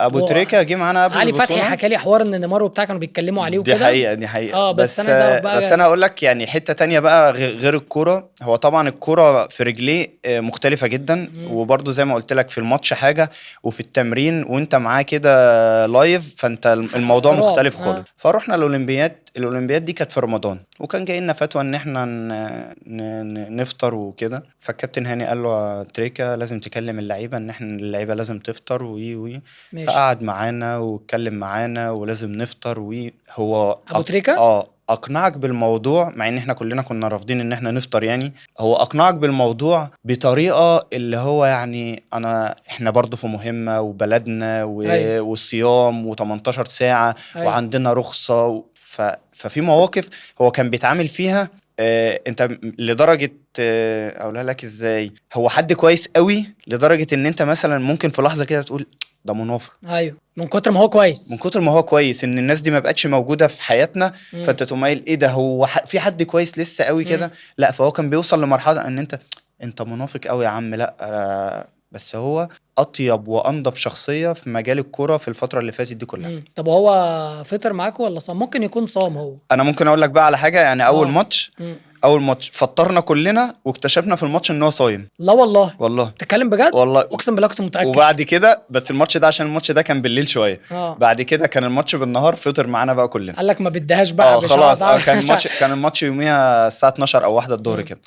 ابو تريكه جه معانا قبل علي فتحي البطوله. حكى لي حوار ان نيمار وبتاع كانوا بيتكلموا عليه دي وكده. حقيقه دي حقيقه. بس انا عايز اعرف بقى. بس انا اقول لك يعني حته تانية بقى غير الكوره. هو طبعا الكوره في رجليه مختلفه جدا، وبرضه زي ما قلت لك في الماتش حاجه وفي التمرين وانت معاه كده لايف، فانت الموضوع رعب. مختلف خالص. فروحنا الاولمبياد دي كانت في رمضان، وكان جاي لنا فتوى ان احنا نفطر وكده. فالكابتن هاني قال له يا تريكه لازم تكلم اللعيبه ان احنا اللعيبه لازم تفطر وي. ماشي. فقعد معانا واتكلم معانا ولازم نفطر. وهو ابو تريكه اقنعك بالموضوع، مع ان احنا كلنا كنا رافضين ان احنا نفطر يعني. هو اقنعك بالموضوع بطريقه اللي هو يعني احنا برضو في مهمه وبلدنا أيوة. والصيام و18 ساعه أيوة. وعندنا رخصه ففي مواقف هو كان بيتعامل فيها. انت لدرجه اقولها لك ازاي، هو حد كويس قوي لدرجه ان انت مثلا ممكن في لحظه كده تقول ده منافق. ايوه، من كتر ما هو كويس. من كتر ما هو كويس ان الناس دي ما بقتش موجوده في حياتنا. فانت تقوم قايل ايه ده، هو في حد كويس لسه قوي كده؟ لا، فهو كان بيوصل لمرحله ان انت منافق قوي يا عم. لا بس هو اطيب وانضف شخصيه في مجال الكوره في الفتره اللي فاتت دي كلها. طب هو فطر معاكم ولا صام؟ ممكن يكون صام هو. انا ممكن اقول لك بقى على حاجه يعني. مم. اول ماتش فطرنا كلنا واكتشفنا في الماتش ان هو صايم. لا والله. والله تتكلم بجد؟ والله. اقسم بالله كنت متاكد. وبعد كده بس الماتش ده عشان الماتش ده كان بالليل شويه. بعد كده كان الماتش بالنهار، فطر معانا بقى كلنا. قال لك ما بديهاش بقى. خلاص. كان الماتش يوميها الساعه 12 او 1 الظهر كده.